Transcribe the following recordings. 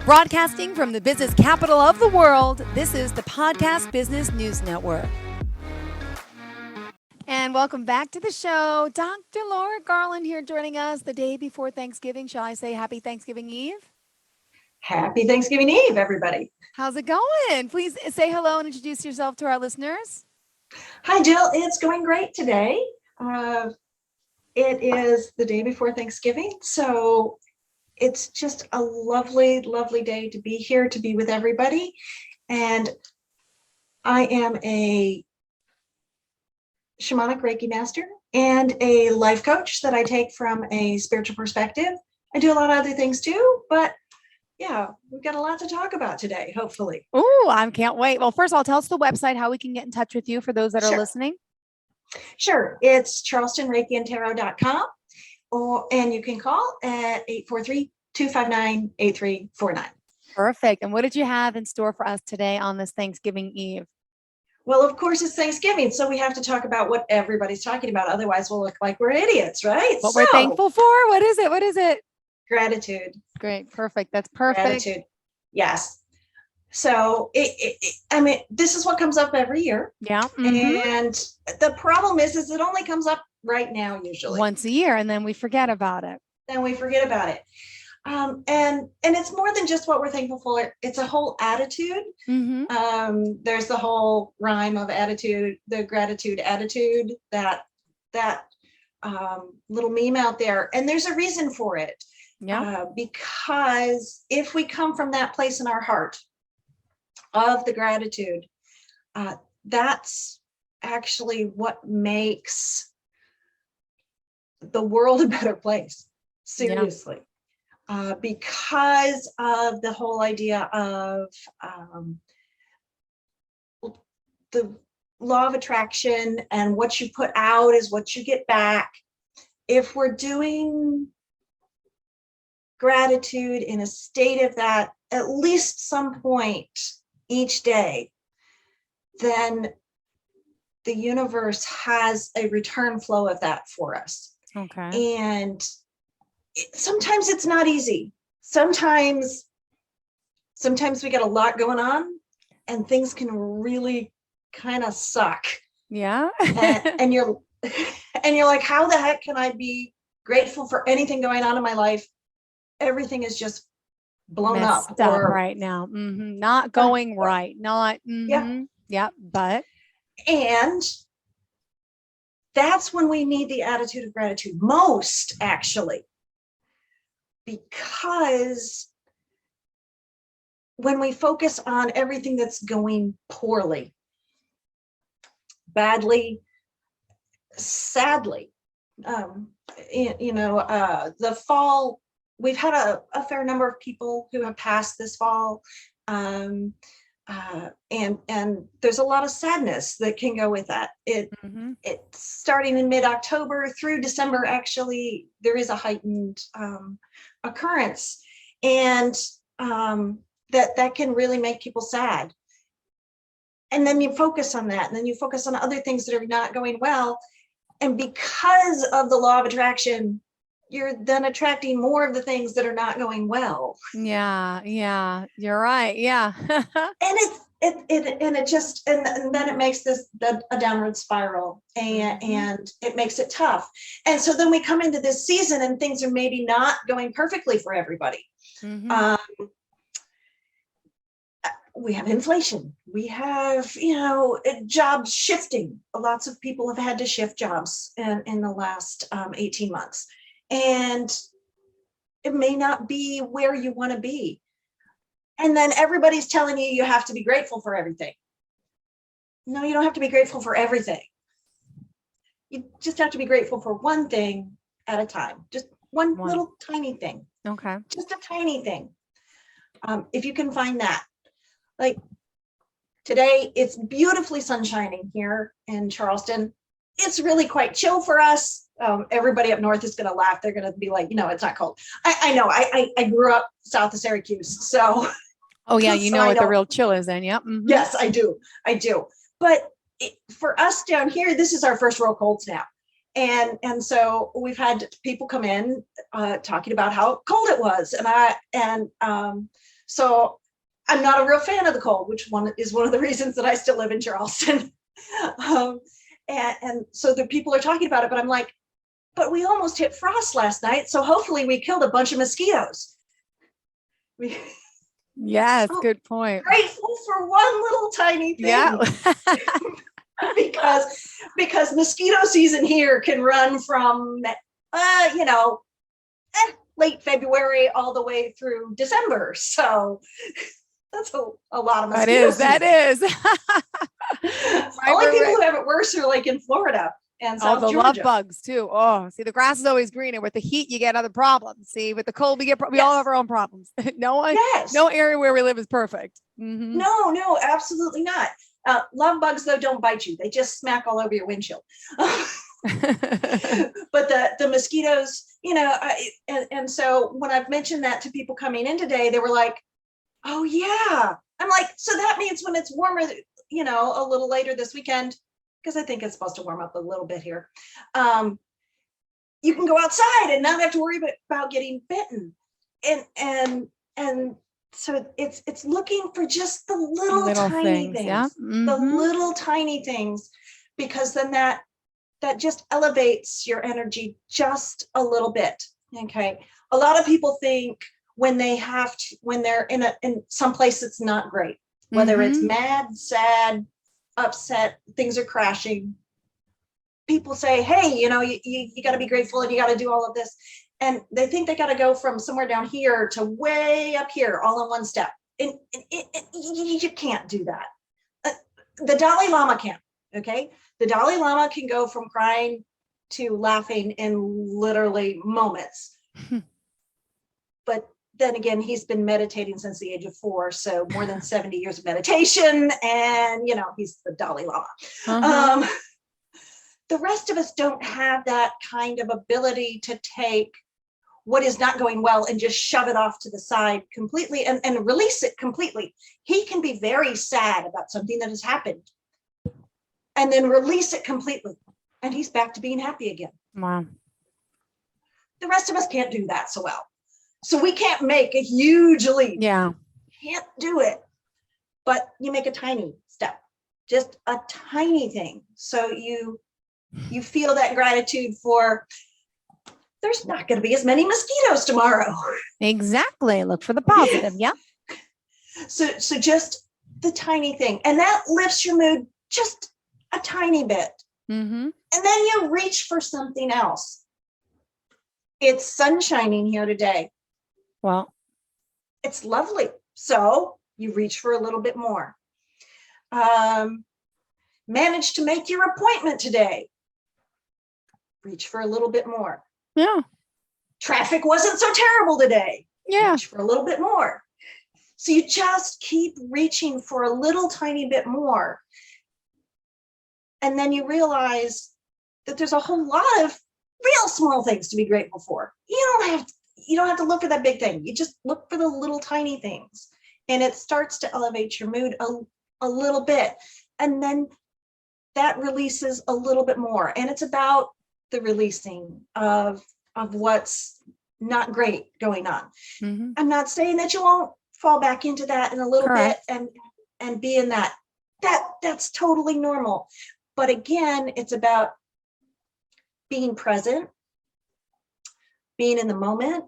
Broadcasting from the business capital of the world, this is the Podcast Business News Network. And welcome back to the show. Dr. Laura Garland here joining us the day before Thanksgiving. Shall I say happy Thanksgiving Eve? Happy Thanksgiving Eve, everybody. How's it going? Please say hello and introduce yourself to our listeners. Hi, Jill. It's going great today. It is the day before Thanksgiving, so it's just a lovely, lovely day to be here, to be with everybody. And I am a shamanic Reiki master and a life coach that I take from a spiritual perspective. I do a lot of other things too, but yeah, we've got a lot to talk about today, hopefully. Oh, I can't wait. Well, first of all, tell us the website, how we can get in touch with you for those that are listening. Sure. It's charlestonreikiandtarot.com. And you can call at 843-259-8349. Perfect. And what did you have in store for us today on this Thanksgiving Eve? Well, of course, it's Thanksgiving, so we have to talk about what everybody's talking about. Otherwise, we'll look like we're idiots, right? What we're thankful for? What is it? What is it? Gratitude. Great. Perfect. That's perfect. Gratitude. Yes. So, this is what comes up every year. Yeah. Mm-hmm. And the problem is it only comes up right now, usually. Once a year, and then we forget about it. And it's more than just what we're thankful for. It's a whole attitude. Mm-hmm. There's the whole rhyme of attitude, the gratitude attitude, that little meme out there. And there's a reason for it. Yeah. Because if we come from that place in our heart of the gratitude, that's actually what makes the world a better place. Seriously. Yeah. Because of the whole idea of the law of attraction, and what you put out is what you get back. If we're doing gratitude in a state of that at least some point each day, then the universe has a return flow of that for us. Okay. And sometimes it's not easy. Sometimes we got a lot going on and things can really kind of suck. Yeah. and you're like, how the heck can I be grateful for anything going on in my life? Everything is just blown up right now. Mm-hmm. Not going right. Not. Mm-hmm. Yeah. But. And that's when we need the attitude of gratitude most, actually. Because when we focus on everything that's going poorly, badly, sadly, the fall, we've had a fair number of people who have passed this fall, and there's a lot of sadness that can go with that. It's starting in mid-October through December. Actually, there is a heightened occurrence, and that can really make people sad. And then you focus on that, and then you focus on other things that are not going well, and because of the law of attraction, you're then attracting more of the things that are not going well. Yeah, you're right. Yeah. And then it makes a downward spiral, and it makes it tough. And so then we come into this season and things are maybe not going perfectly for everybody. Mm-hmm. We have inflation. We have, jobs shifting. Lots of people have had to shift jobs in the last 18 months. And it may not be where you want to be. And then everybody's telling you have to be grateful for everything. No, you don't have to be grateful for everything. You just have to be grateful for one thing at a time. Just one little tiny thing. Okay. Just a tiny thing. If you can find that. Like today, it's beautifully sunshining here in Charleston. It's really quite chill for us. Everybody up north is going to laugh. They're going to be like, it's not cold. I know. I grew up south of Syracuse, so. Oh yeah, you know what the real chill is then. Yep. Mm-hmm. Yes, I do. But for us down here, this is our first real cold snap. And so we've had people come in talking about how cold it was. So I'm not a real fan of the cold, which is one of the reasons that I still live in Charleston. And so the people are talking about it, but I'm like, but we almost hit frost last night. So hopefully we killed a bunch of mosquitoes. Yes, So good point. grateful for one little tiny thing. Yeah. because mosquito season here can run from, late February all the way through December. So that's a lot of mosquitoes. That is. Only people who have it worse are like in Florida and South the Georgia. love bugs too. Oh, see, the grass is always greener. With the heat, you get other problems. See, with the cold, we all have our own problems. No area where we live is perfect. Mm-hmm. No, absolutely not. Love bugs, though, don't bite you. They just smack all over your windshield. But the mosquitoes, and so when I've mentioned that to people coming in today, they were like, oh yeah. I'm like, so that means when it's warmer, a little later this weekend, because I think it's supposed to warm up a little bit here, you can go outside and not have to worry about getting bitten. And so it's looking for just the little tiny things, yeah. Mm-hmm. the little tiny things, because then that just elevates your energy just a little bit. Okay. A lot of people think when they're in some place that's not great, whether it's mad, sad, upset, things are crashing. People say, hey, you got to be grateful and you got to do all of this. And they think they got to go from somewhere down here to way up here all in one step. And you can't do that. The Dalai Lama can, okay? The Dalai Lama can go from crying to laughing in literally moments. But then again, he's been meditating since the age of 4, so more than 70 years of meditation, and he's the Dalai Lama. The rest of us don't have that kind of ability to take what is not going well and just shove it off to the side completely and release it completely. He can be very sad about something that has happened and then release it completely, and he's back to being happy again. Wow. The rest of us can't do that so well. So we can't make a huge leap. Yeah. Can't do it. But you make a tiny step, just a tiny thing. So you feel that gratitude for, there's not going to be as many mosquitoes tomorrow. Exactly. Look for the positive. Yeah. So just the tiny thing. And that lifts your mood just a tiny bit. Mm-hmm. And then you reach for something else. It's sun shining here today. Well, it's lovely. So you reach for a little bit more. Managed to make your appointment today. Reach for a little bit more. Yeah. Traffic wasn't so terrible today. Yeah. Reach for a little bit more. So you just keep reaching for a little tiny bit more. And then you realize that there's a whole lot of real small things to be grateful for. You don't have to look for that big thing. You just look for the little tiny things, and it starts to elevate your mood a little bit. And then that releases a little bit more. And it's about the releasing of what's not great going on. Mm-hmm. I'm not saying that you won't fall back into that in a little bit and be in that. That's totally normal. But again, it's about being present, being in the moment,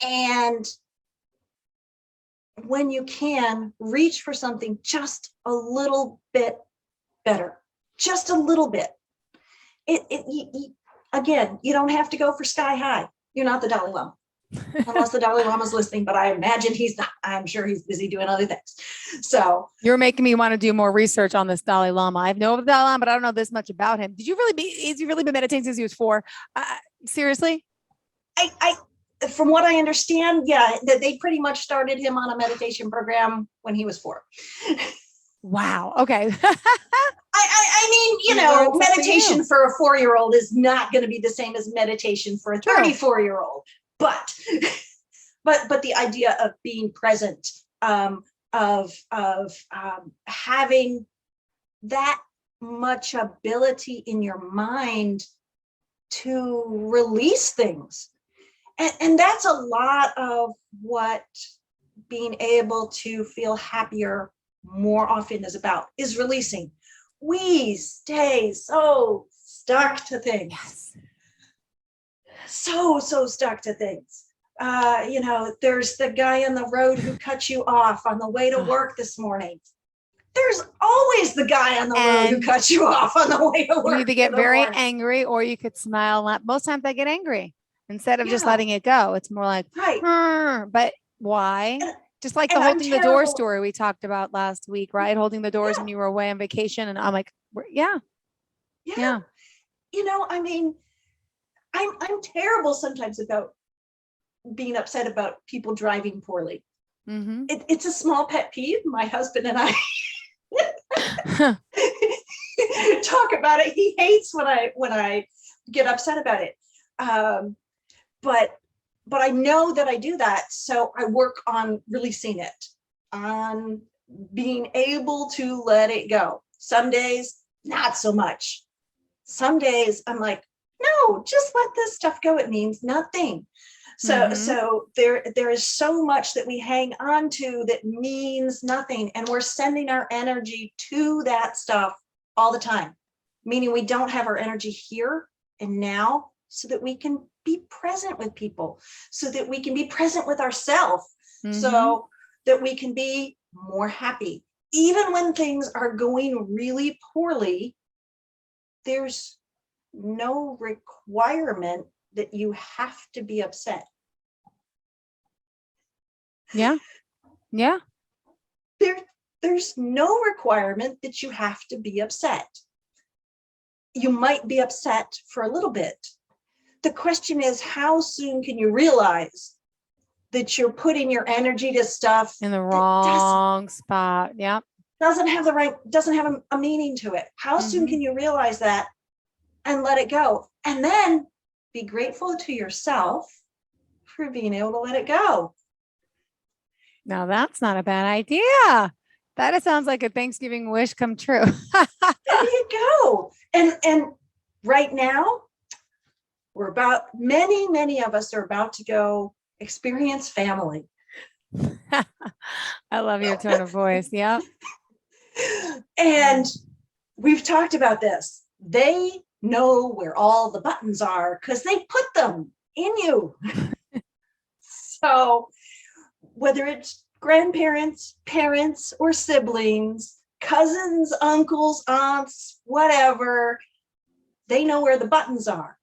and when you can, reach for something just a little bit better, just a little bit. Again, you don't have to go for sky high. You're not the Dalai Lama, unless the Dalai Lama's listening, but I imagine he's not. I'm sure he's busy doing other things. So you're making me want to do more research on this Dalai Lama. I know of the Dalai Lama, but I don't know this much about him. Has he really been meditating since he was 4? Seriously? From what I understand, yeah, that they pretty much started him on a meditation program when he was 4. Wow. Okay. I mean, meditation for a 4-year-old is not going to be the same as meditation for a 34-year-old. But the idea of being present, of having that much ability in your mind to release things. And that's a lot of what being able to feel happier more often is releasing. We stay so stuck to things. Yes. So stuck to things. There's the guy on the road who cut you off on the way to work this morning. There's always the guy on the road who cuts you off on the way to work. You either get very angry or you could smile. Most times I get angry instead of just letting it go. It's more like, but why? Just like the holding the door story we talked about last week, right? Holding the doors when you were away on vacation. And I'm like, yeah. I mean, I'm terrible sometimes about being upset about people driving poorly. Mm-hmm. It's a small pet peeve. My husband and I talk about it. He hates when I get upset about it. But I know that I do that. So I work on releasing it, on being able to let it go. Some days, not so much. Some days I'm like, no, just let this stuff go. It means nothing. So there is so much that we hang on to that means nothing. And we're sending our energy to that stuff all the time, meaning we don't have our energy here and now so that we can be present with people, so that we can be present with ourselves, so that we can be more happy. Even when things are going really poorly, there's no requirement that you have to be upset. Yeah. There's no requirement that you have to be upset. You might be upset for a little bit. The question is, how soon can you realize that you're putting your energy to stuff in the wrong spot? Yeah. Doesn't have a meaning to it. How soon can you realize that and let it go? And then be grateful to yourself for being able to let it go. Now that's not a bad idea. That sounds like a Thanksgiving wish come true. There you go. And right now, many of us are about to go experience family. I love your tone of voice. Yeah. And we've talked about this. They know where all the buttons are because they put them in you. So whether it's grandparents, parents, or siblings, cousins, uncles, aunts, whatever, they know where the buttons are.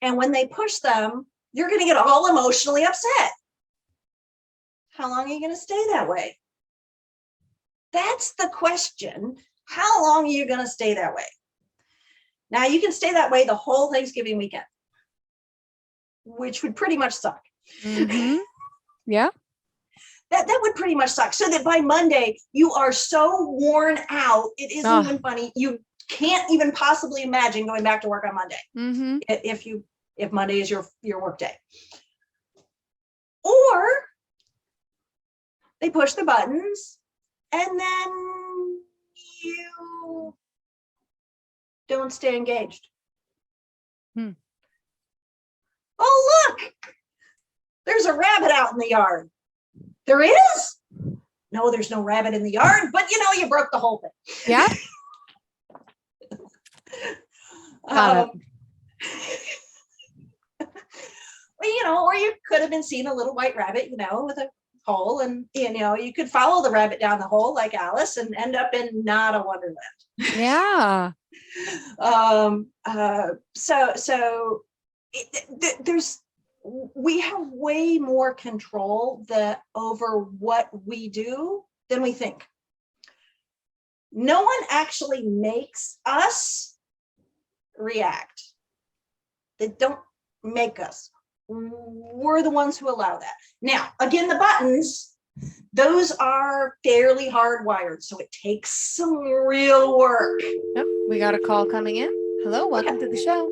And when they push them, you're going to get all emotionally upset. How long are you going to stay that way? That's the question. How long are you going to stay that way? Now, you can stay that way the whole Thanksgiving weekend, which would pretty much suck. Yeah. That would pretty much suck. So that by Monday, you are so worn out, it isn't even funny. You can't even possibly imagine going back to work on Monday if Monday is your work day. Or they push the buttons and then you don't stay engaged. Oh, look, there's a rabbit out in the yard. There is? No, there's no rabbit in the yard, but you broke the whole thing. Yeah. Or you could have been seeing a little white rabbit, with a hole, and you could follow the rabbit down the hole like Alice and end up in not a wonderland. Yeah. We have way more control over what we do than we think. No one actually makes us react. They don't make us. We're the ones who allow that. Now, again, the buttons, those are fairly hardwired, so it takes some real work. Yep, we got a call coming in. Hello, welcome to the show.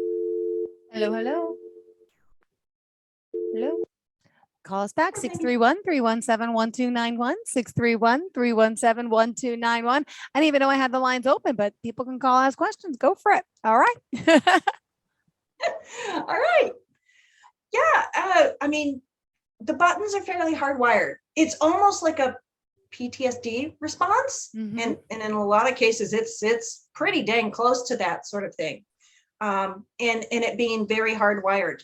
Hello. Call us back, 631-317-1291, 631-317-1291. I didn't even know I had the lines open, but people can call, ask questions. Go for it. All right. All right. Yeah. the buttons are fairly hardwired. It's almost like a PTSD response. And in a lot of cases, it's pretty dang close to that sort of thing. And it being very hardwired.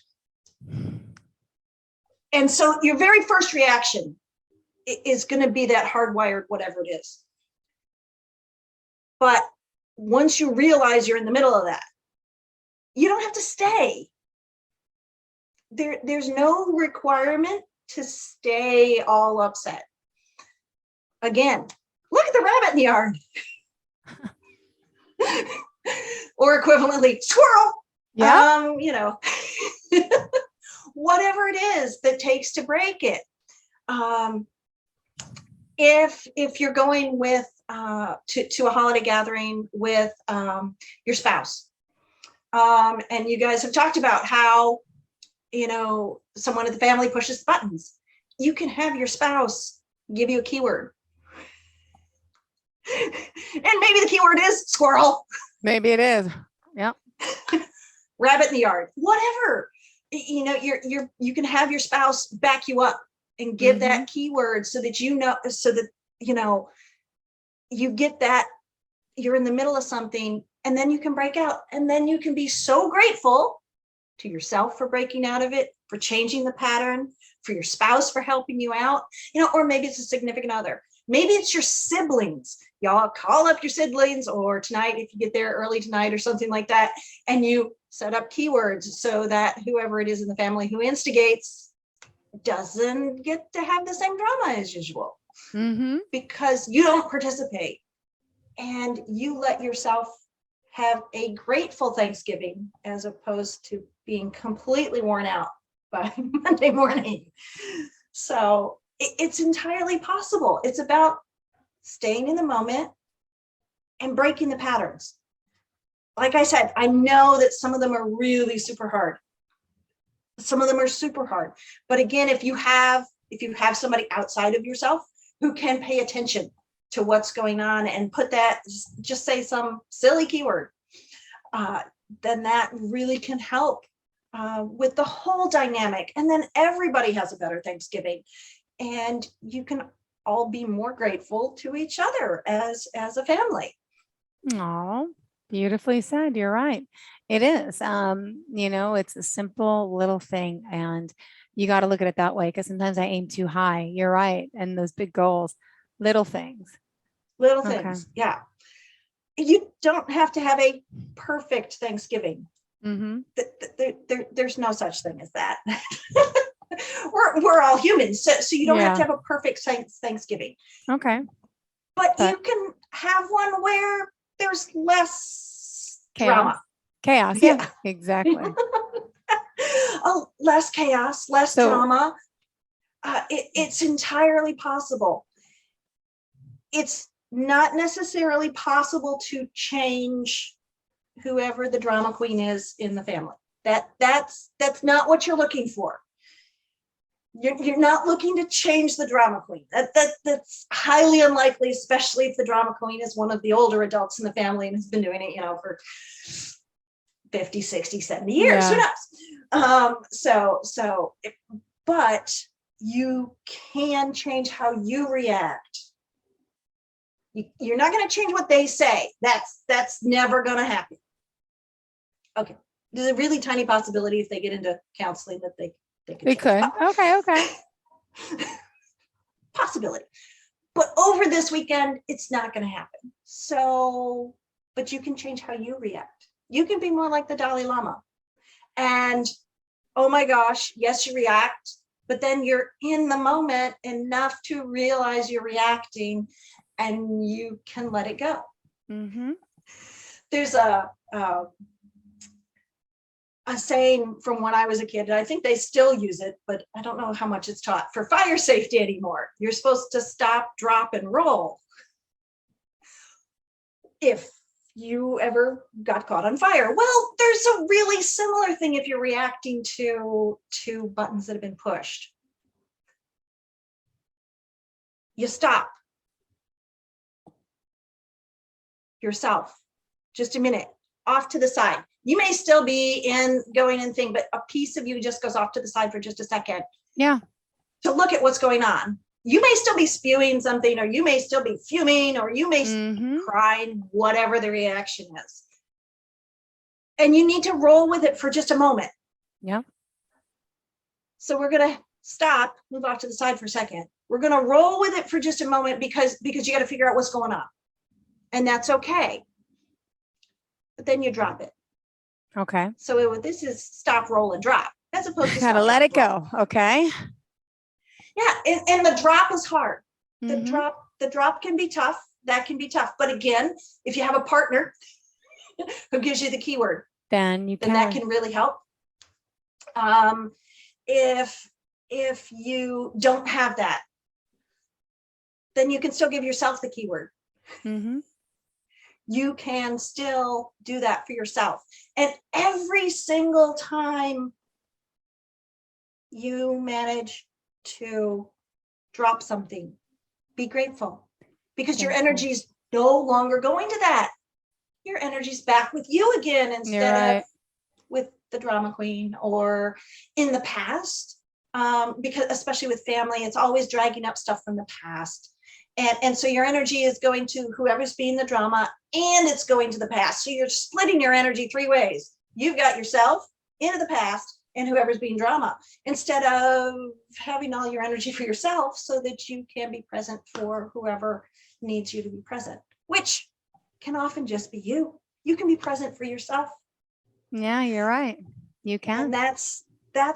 And so your very first reaction is going to be that hardwired, whatever it is. But once you realize you're in the middle of that, you don't have to stay. There's no requirement to stay all upset. Again, look at the rabbit in the yard. Or equivalently, squirrel. Yeah. Whatever it is that takes to break it. If you're going with to a holiday gathering with your spouse, and you guys have talked about how someone in the family pushes buttons, you can have your spouse give you a keyword. And maybe the keyword is squirrel. Maybe it is. Yeah. Rabbit in the yard, whatever. You can have your spouse back you up and give that keyword so that you get that you're in the middle of something, and then you can break out, and then you can be so grateful to yourself for breaking out of it, for changing the pattern, for your spouse for helping you out, or maybe it's a significant other. Maybe it's your siblings. Y'all call up your siblings, or tonight, if you get there early tonight or something like that, and you set up keywords so that whoever it is in the family who instigates doesn't get to have the same drama as usual, because you don't participate, and you let yourself have a grateful Thanksgiving as opposed to being completely worn out by Monday morning. So it's entirely possible. It's about staying in the moment and breaking the patterns. Like I said, I know that some of them are really super hard. Some of them are super hard. But again, if you have somebody outside of yourself who can pay attention to what's going on and put that, just say some silly keyword, then that really can help with the whole dynamic. And then everybody has a better Thanksgiving, and you can all be more grateful to each other as a family. Oh, beautifully said. You're right. It is. It's a simple little thing, and you got to look at it that way, because sometimes I aim too high. You're right. And those big goals, little things. Little things. Yeah. You don't have to have a perfect Thanksgiving. There's no such thing as that. We're all humans, so you don't have to have a perfect Thanksgiving. Okay. But you can have one where there's less drama. Chaos. Yeah, exactly. Less chaos, less drama. It's entirely possible. It's not necessarily possible to change whoever the drama queen is in the family. That's not what you're looking for. You're not looking to change the drama queen. That's highly unlikely, especially if the drama queen is one of the older adults in the family and has been doing it, for 50, 60, 70 years. Yeah. Who knows? But you can change how you react. You're not going to change what they say. That's never going to happen. Okay. There's a really tiny possibility if they get into counseling that they could. Okay. Possibility. But over this weekend, it's not going to happen. So, but you can change how you react. You can be more like the Dalai Lama. And, oh my gosh, yes, you react, but then you're in the moment enough to realize you're reacting, and you can let it go. There's a saying from when I was a kid, and I think they still use it, but I don't know how much it's taught for fire safety anymore. You're supposed to stop, drop, and roll. If you ever got caught on fire, well, there's a really similar thing if you're reacting to buttons that have been pushed. You stop. Yourself, just a minute, off to the side. You may still be going in thing, but a piece of you just goes off to the side for just a second. Yeah. to look at what's going on. You may still be spewing something, or you may still be fuming, or you may be crying, whatever the reaction is. And you need to roll with it for just a moment. Yeah. So we're going to stop, move off to the side for a second. We're going to roll with it for just a moment because you got to figure out what's going on. And that's okay. But then you drop it. Okay. So this is stop, roll, and drop, as opposed to gotta let it go. Okay. Yeah, and the drop is hard. The drop can be tough. That can be tough. But again, if you have a partner who gives you the keyword, then that can really help. If you don't have that, then you can still give yourself the keyword. You can still do that for yourself. And every single time you manage to drop something, be grateful, because your energy's no longer going to that. Your energy's back with you again, instead of with the drama queen or in the past. Because especially with family, it's always dragging up stuff from the past. And so your energy is going to whoever's being the drama, and it's going to the past. So you're splitting your energy 3 ways. You've got yourself into the past and whoever's being drama, instead of having all your energy for yourself so that you can be present for whoever needs you to be present, which can often just be you. You can be present for yourself. Yeah, you're right. You can. And that's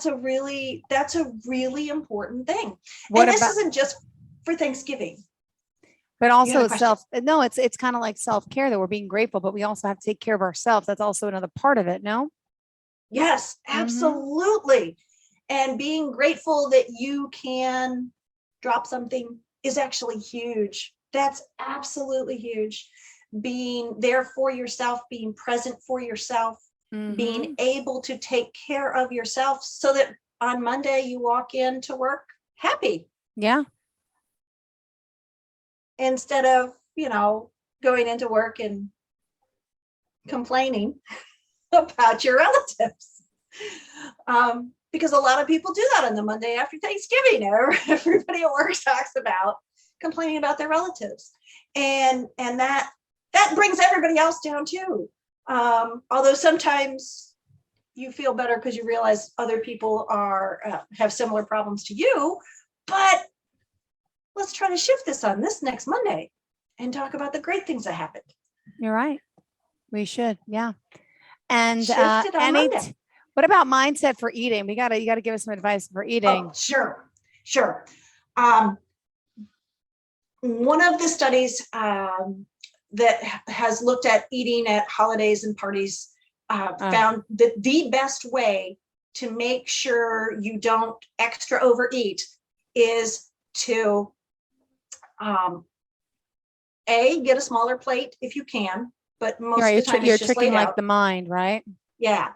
a really important thing. This isn't just for Thanksgiving. But also it's kind of like self-care, that we're being grateful, but we also have to take care of ourselves. That's also another part of it, no? Yes, absolutely. And being grateful that you can drop something is actually huge. That's absolutely huge. Being there for yourself, being present for yourself, being able to take care of yourself so that on Monday you walk into work happy. Yeah. Instead of, going into work and complaining about your relatives. Because a lot of people do that on the Monday after Thanksgiving. Everybody at work talks about complaining about their relatives. And that brings everybody else down too. Although sometimes you feel better because you realize other people have similar problems to you, but let's try to shift this on this next Monday and talk about the great things that happened. You're right. We should. Yeah. And what about mindset for eating? You got to give us some advice for eating. Oh, sure. One of the studies that has looked at eating at holidays and parties found that the best way to make sure you don't extra overeat is to get a smaller plate if you can, but most of the time you're tricking like the mind, right? Yeah.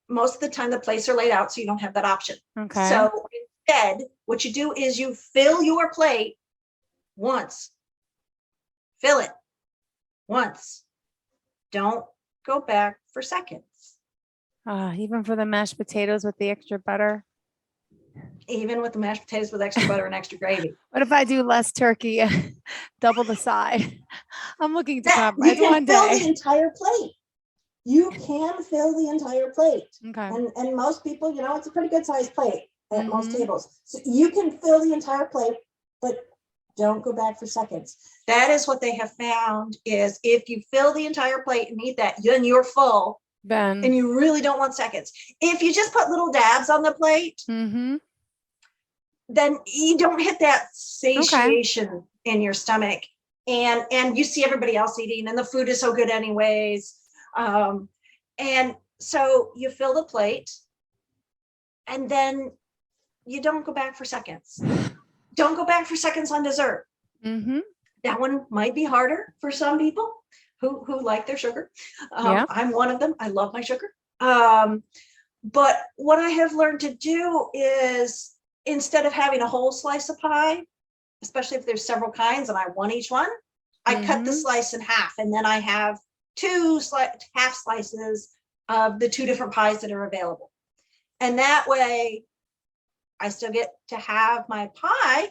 Most of the time the plates are laid out, so you don't have that option. Okay. So instead, what you do is you fill your plate once. Fill it once. Don't go back for seconds. Even for the mashed potatoes with the extra butter. Even with the mashed potatoes with extra butter and extra gravy. What if I do less turkey, double the side? I'm looking to compromise one day. You can fill the entire plate. You can fill the entire plate. Okay. And most people, it's a pretty good sized plate at most tables. So you can fill the entire plate, but don't go back for seconds. That is what they have found, is if you fill the entire plate and eat that, then you're full. And you really don't want seconds. If you just put little dabs on the plate, then you don't hit that satiation in your stomach, and you see everybody else eating, and the food is so good anyways. And so you fill the plate, and then you don't go back for seconds. Don't go back for seconds on dessert. That one might be harder for some people who like their sugar. I'm one of them. I love my sugar. But what I have learned to do is, instead of having a whole slice of pie, especially if there's several kinds and I want each one, I cut the slice in half, and then I have 2 half slices of the 2 different pies that are available. And that way I still get to have my pie,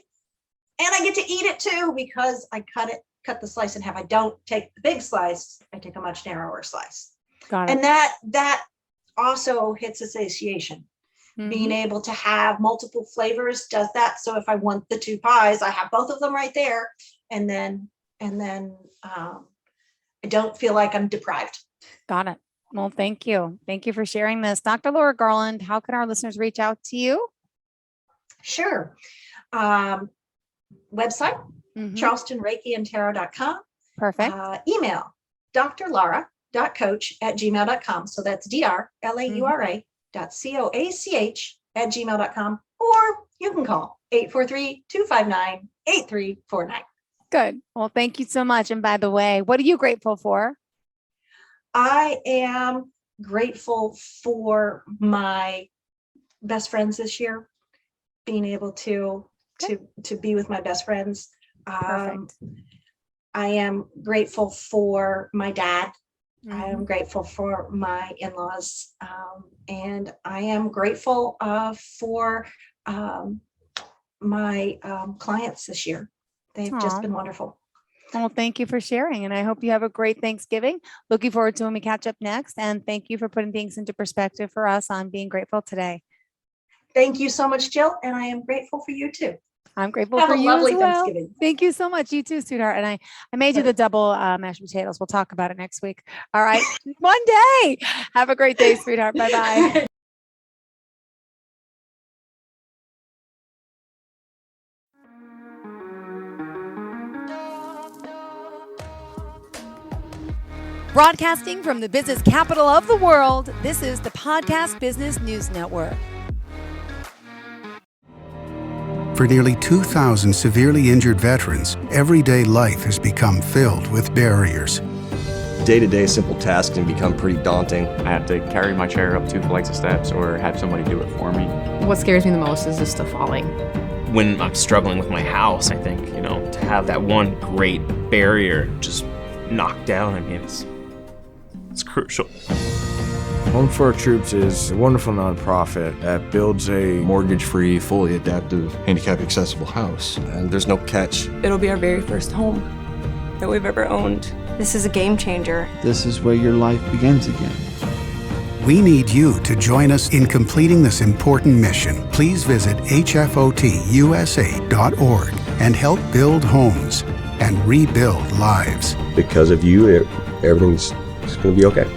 and I get to eat it too, because I cut the slice in half. I don't take the big slice. I take a much narrower slice. Got it. And that also hits satiation. Being able to have multiple flavors does that. So if I want the 2 pies, I have both of them right there. And then I don't feel like I'm deprived. Got it. Well, thank you. Thank you for sharing this. Dr. Laura Garland, how can our listeners reach out to you? Sure. Website, charlestonreikiandtarot.com. Perfect. Email, drlaura.coach@gmail.com. So that's drlaura.coach@gmail.com. Or you can call 843-259-8349. Good. Well, thank you so much. And by the way, what are you grateful for? I am grateful for my best friends this year, being able to be with my best friends. Perfect. I am grateful for my dad. I am grateful for my in-laws, and I am grateful for my clients this year. They've just been wonderful. Well, thank you for sharing, and I hope you have a great Thanksgiving. Looking forward to when we catch up next, and thank you for putting things into perspective for us on being grateful today. Thank you so much, Jill, and I am grateful for you too. I'm grateful Have for a you lovely as well. Thanksgiving. Thank you so much. You too, sweetheart. And I made you the double mashed potatoes. We'll talk about it next week. All right. One day. Have a great day, sweetheart. Bye-bye. Broadcasting from the business capital of the world, this is the Podcast Business News Network. For nearly 2,000 severely injured veterans, everyday life has become filled with barriers. Day-to-day simple tasks can become pretty daunting. I have to carry my chair up 2 flights of steps or have somebody do it for me. What scares me the most is just the falling. When I'm struggling with my house, I think, to have that one great barrier just knocked down, it's crucial. Home for Our Troops is a wonderful nonprofit that builds a mortgage-free, fully adaptive, handicap-accessible house. And there's no catch. It'll be our very first home that we've ever owned. This is a game changer. This is where your life begins again. We need you to join us in completing this important mission. Please visit hfotusa.org and help build homes and rebuild lives. Because of you, everything's going to be okay.